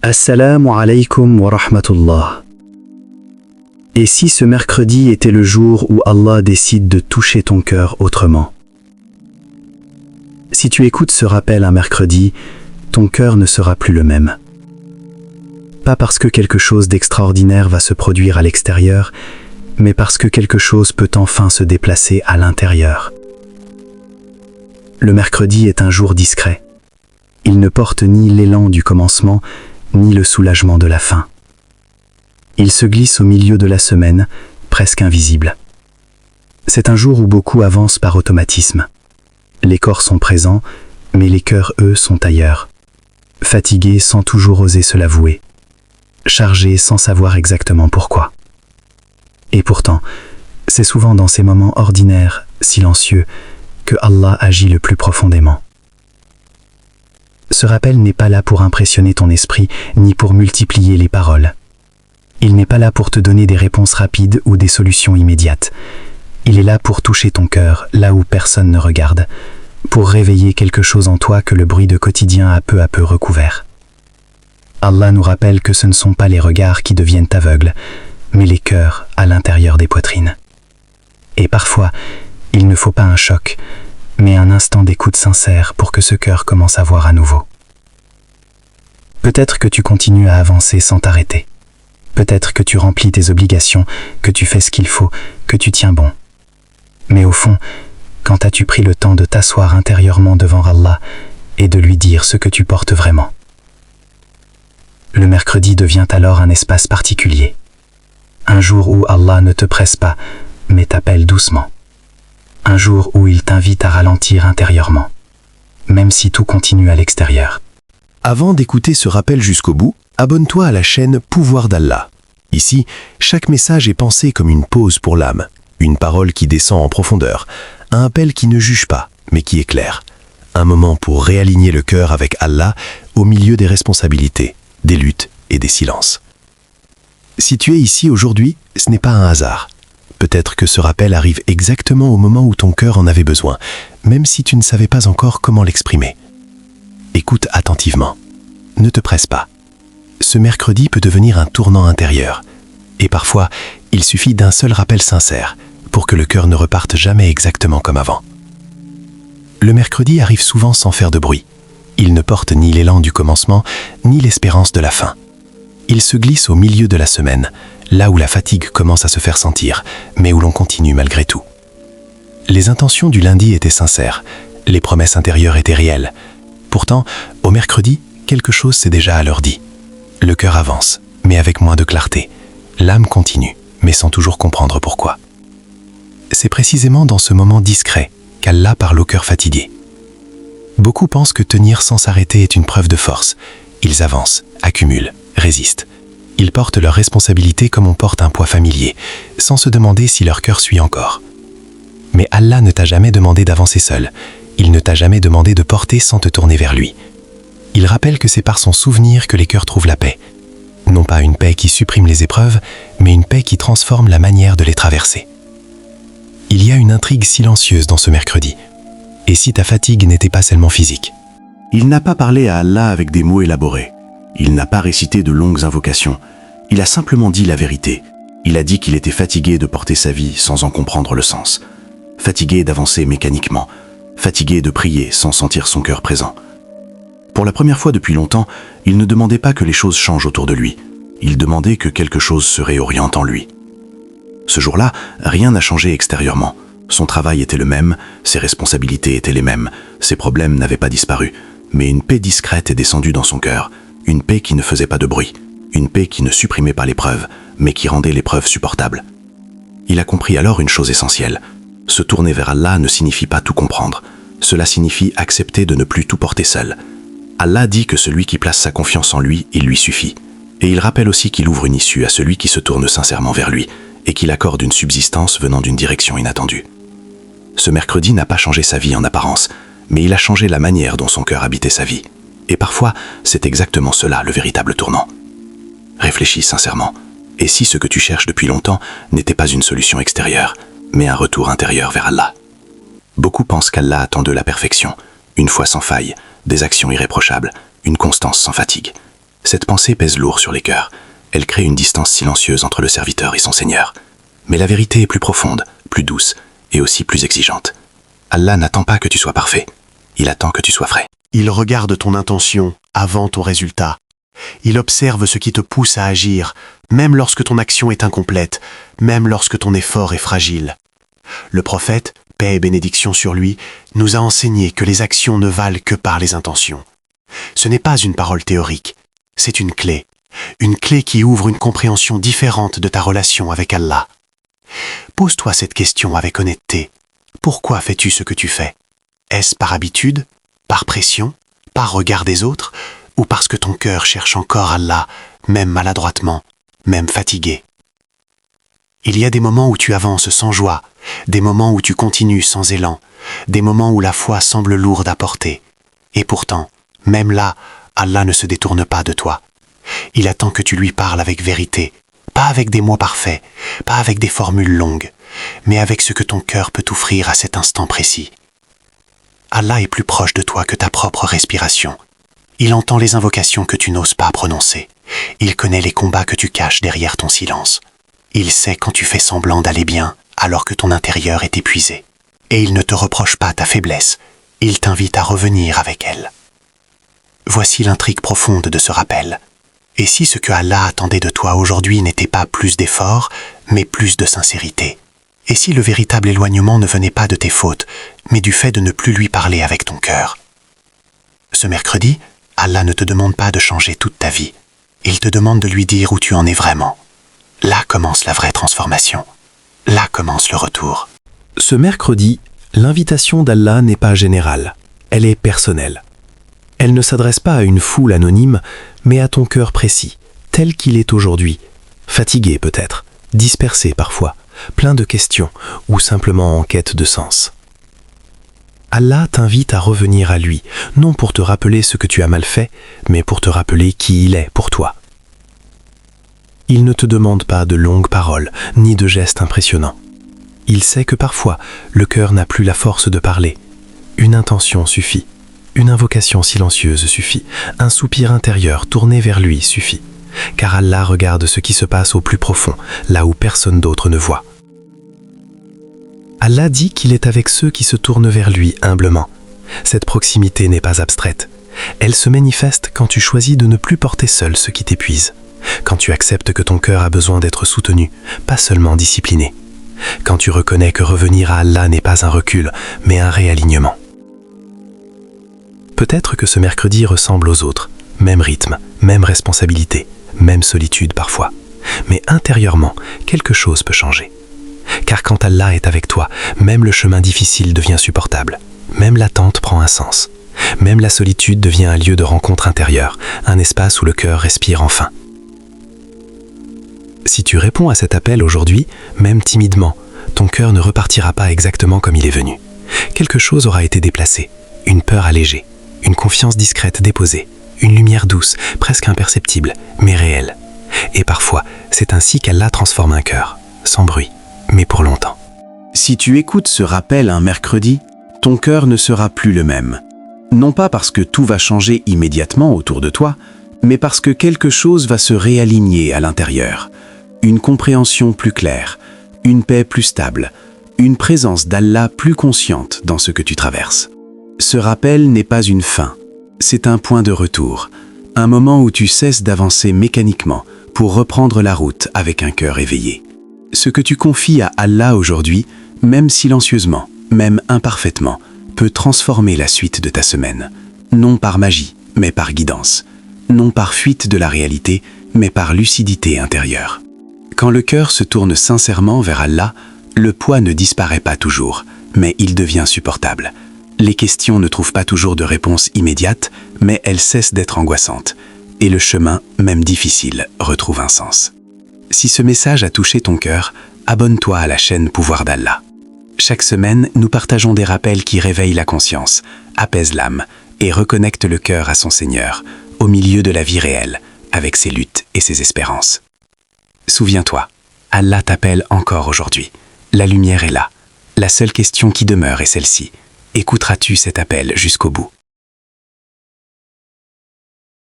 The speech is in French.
Assalamu alaikum wa rahmatullah. Et si ce mercredi était le jour où Allah décide de toucher ton cœur autrement? Si tu écoutes ce rappel un mercredi, ton cœur ne sera plus le même. Pas parce que quelque chose d'extraordinaire va se produire à l'extérieur, mais parce que quelque chose peut enfin se déplacer à l'intérieur. Le mercredi est un jour discret. Il ne porte ni l'élan du commencement, ni le soulagement de la fin. Il se glisse au milieu de la semaine, presque invisible. C'est un jour où beaucoup avancent par automatisme. Les corps sont présents, mais les cœurs, eux, sont ailleurs. Fatigués sans toujours oser se l'avouer. Chargés sans savoir exactement pourquoi. Et pourtant, c'est souvent dans ces moments ordinaires, silencieux, que Allah agit le plus profondément. Ce rappel n'est pas là pour impressionner ton esprit, ni pour multiplier les paroles. Il n'est pas là pour te donner des réponses rapides ou des solutions immédiates. Il est là pour toucher ton cœur, là où personne ne regarde, pour réveiller quelque chose en toi que le bruit de quotidien a peu à peu recouvert. Allah nous rappelle que ce ne sont pas les regards qui deviennent aveugles, mais les cœurs à l'intérieur des poitrines. Et parfois, il ne faut pas un choc, mais un instant d'écoute sincère pour que ce cœur commence à voir à nouveau. Peut-être que tu continues à avancer sans t'arrêter. Peut-être que tu remplis tes obligations, que tu fais ce qu'il faut, que tu tiens bon. Mais au fond, quand as-tu pris le temps de t'asseoir intérieurement devant Allah et de lui dire ce que tu portes vraiment? Le mercredi devient alors un espace particulier. Un jour où Allah ne te presse pas, mais t'appelle doucement. Un jour où il t'invite à ralentir intérieurement, même si tout continue à l'extérieur. Avant d'écouter ce rappel jusqu'au bout, abonne-toi à la chaîne Pouvoir d'Allah. Ici, chaque message est pensé comme une pause pour l'âme, une parole qui descend en profondeur, un appel qui ne juge pas, mais qui éclaire. Un moment pour réaligner le cœur avec Allah au milieu des responsabilités, des luttes et des silences. Si tu es ici aujourd'hui, ce n'est pas un hasard. Peut-être que ce rappel arrive exactement au moment où ton cœur en avait besoin, même si tu ne savais pas encore comment l'exprimer. Écoute attentivement. Ne te presse pas. Ce mercredi peut devenir un tournant intérieur. Et parfois, il suffit d'un seul rappel sincère pour que le cœur ne reparte jamais exactement comme avant. Le mercredi arrive souvent sans faire de bruit. Il ne porte ni l'élan du commencement, ni l'espérance de la fin. Il se glisse au milieu de la semaine, là où la fatigue commence à se faire sentir, mais où l'on continue malgré tout. Les intentions du lundi étaient sincères, les promesses intérieures étaient réelles. Pourtant, au mercredi, quelque chose s'est déjà alors dit. Le cœur avance, mais avec moins de clarté. L'âme continue, mais sans toujours comprendre pourquoi. C'est précisément dans ce moment discret qu'Allah parle au cœur fatigué. Beaucoup pensent que tenir sans s'arrêter est une preuve de force. Ils avancent, accumulent, résistent. Ils portent leurs responsabilités comme on porte un poids familier, sans se demander si leur cœur suit encore. Mais Allah ne t'a jamais demandé d'avancer seul. Il ne t'a jamais demandé de porter sans te tourner vers lui. Il rappelle que c'est par son souvenir que les cœurs trouvent la paix. Non pas une paix qui supprime les épreuves, mais une paix qui transforme la manière de les traverser. Il y a une intrigue silencieuse dans ce mercredi. Et si ta fatigue n'était pas seulement physique? Il n'a pas parlé à Allah avec des mots élaborés. Il n'a pas récité de longues invocations. Il a simplement dit la vérité. Il a dit qu'il était fatigué de porter sa vie sans en comprendre le sens. Fatigué d'avancer mécaniquement. Fatigué de prier sans sentir son cœur présent. Pour la première fois depuis longtemps, il ne demandait pas que les choses changent autour de lui. Il demandait que quelque chose se réoriente en lui. Ce jour-là, rien n'a changé extérieurement. Son travail était le même, ses responsabilités étaient les mêmes, ses problèmes n'avaient pas disparu. Mais une paix discrète est descendue dans son cœur. Une paix qui ne faisait pas de bruit, une paix qui ne supprimait pas l'épreuve, mais qui rendait l'épreuve supportable. Il a compris alors une chose essentielle. Se tourner vers Allah ne signifie pas tout comprendre. Cela signifie accepter de ne plus tout porter seul. Allah dit que celui qui place sa confiance en lui, il lui suffit. Et il rappelle aussi qu'il ouvre une issue à celui qui se tourne sincèrement vers lui et qu'il accorde une subsistance venant d'une direction inattendue. Ce mercredi n'a pas changé sa vie en apparence, mais il a changé la manière dont son cœur habitait sa vie. Et parfois, c'est exactement cela le véritable tournant. Réfléchis sincèrement. Et si ce que tu cherches depuis longtemps n'était pas une solution extérieure, mais un retour intérieur vers Allah? Beaucoup pensent qu'Allah attend d'eux la perfection, une foi sans faille, des actions irréprochables, une constance sans fatigue. Cette pensée pèse lourd sur les cœurs. Elle crée une distance silencieuse entre le serviteur et son Seigneur. Mais la vérité est plus profonde, plus douce et aussi plus exigeante. Allah n'attend pas que tu sois parfait. Il attend que tu sois vrai. Il regarde ton intention avant ton résultat. Il observe ce qui te pousse à agir, même lorsque ton action est incomplète, même lorsque ton effort est fragile. Le prophète, paix et bénédiction sur lui, nous a enseigné que les actions ne valent que par les intentions. Ce n'est pas une parole théorique, c'est une clé qui ouvre une compréhension différente de ta relation avec Allah. Pose-toi cette question avec honnêteté. Pourquoi fais-tu ce que tu fais? Est-ce par habitude, par pression, par regard des autres, ou parce que ton cœur cherche encore Allah, même maladroitement, même fatigué? Il y a des moments où tu avances sans joie, des moments où tu continues sans élan, des moments où la foi semble lourde à porter. Et pourtant, même là, Allah ne se détourne pas de toi. Il attend que tu lui parles avec vérité, pas avec des mots parfaits, pas avec des formules longues, mais avec ce que ton cœur peut t'offrir à cet instant précis. Allah est plus proche de toi que ta propre respiration. Il entend les invocations que tu n'oses pas prononcer. Il connaît les combats que tu caches derrière ton silence. Il sait quand tu fais semblant d'aller bien alors que ton intérieur est épuisé. Et il ne te reproche pas ta faiblesse. Il t'invite à revenir avec elle. Voici l'intrigue profonde de ce rappel. Et si ce que Allah attendait de toi aujourd'hui n'était pas plus d'efforts, mais plus de sincérité? Et si le véritable éloignement ne venait pas de tes fautes, mais du fait de ne plus lui parler avec ton cœur? Ce mercredi, Allah ne te demande pas de changer toute ta vie. Il te demande de lui dire où tu en es vraiment. Là commence la vraie transformation. Là commence le retour. Ce mercredi, l'invitation d'Allah n'est pas générale, elle est personnelle. Elle ne s'adresse pas à une foule anonyme, mais à ton cœur précis, tel qu'il est aujourd'hui, fatigué peut-être, dispersé parfois, plein de questions ou simplement en quête de sens. Allah t'invite à revenir à lui, non pour te rappeler ce que tu as mal fait, mais pour te rappeler qui il est pour toi. Il ne te demande pas de longues paroles, ni de gestes impressionnants. Il sait que parfois, le cœur n'a plus la force de parler. Une intention suffit. Une invocation silencieuse suffit. Un soupir intérieur tourné vers lui suffit. Car Allah regarde ce qui se passe au plus profond, là où personne d'autre ne voit. Allah dit qu'il est avec ceux qui se tournent vers lui humblement. Cette proximité n'est pas abstraite. Elle se manifeste quand tu choisis de ne plus porter seul ce qui t'épuise. Quand tu acceptes que ton cœur a besoin d'être soutenu, pas seulement discipliné. Quand tu reconnais que revenir à Allah n'est pas un recul, mais un réalignement. Peut-être que ce mercredi ressemble aux autres, même rythme, même responsabilité, même solitude parfois. Mais intérieurement, quelque chose peut changer. Car quand Allah est avec toi, même le chemin difficile devient supportable. Même l'attente prend un sens. Même la solitude devient un lieu de rencontre intérieure, un espace où le cœur respire enfin. Si tu réponds à cet appel aujourd'hui, même timidement, ton cœur ne repartira pas exactement comme il est venu. Quelque chose aura été déplacé, une peur allégée, une confiance discrète déposée, une lumière douce, presque imperceptible, mais réelle. Et parfois, c'est ainsi qu'Allah transforme un cœur, sans bruit, mais pour longtemps. Si tu écoutes ce rappel un mercredi, ton cœur ne sera plus le même. Non pas parce que tout va changer immédiatement autour de toi, mais parce que quelque chose va se réaligner à l'intérieur. Une compréhension plus claire, une paix plus stable, une présence d'Allah plus consciente dans ce que tu traverses. Ce rappel n'est pas une fin, c'est un point de retour, un moment où tu cesses d'avancer mécaniquement pour reprendre la route avec un cœur éveillé. Ce que tu confies à Allah aujourd'hui, même silencieusement, même imparfaitement, peut transformer la suite de ta semaine, non par magie, mais par guidance, non par fuite de la réalité, mais par lucidité intérieure. Quand le cœur se tourne sincèrement vers Allah, le poids ne disparaît pas toujours, mais il devient supportable. Les questions ne trouvent pas toujours de réponse immédiate, mais elles cessent d'être angoissantes. Et le chemin, même difficile, retrouve un sens. Si ce message a touché ton cœur, abonne-toi à la chaîne Pouvoir d'Allah. Chaque semaine, nous partageons des rappels qui réveillent la conscience, apaisent l'âme et reconnectent le cœur à son Seigneur, au milieu de la vie réelle, avec ses luttes et ses espérances. Souviens-toi, Allah t'appelle encore aujourd'hui. La lumière est là. La seule question qui demeure est celle-ci. Écouteras-tu cet appel jusqu'au bout ?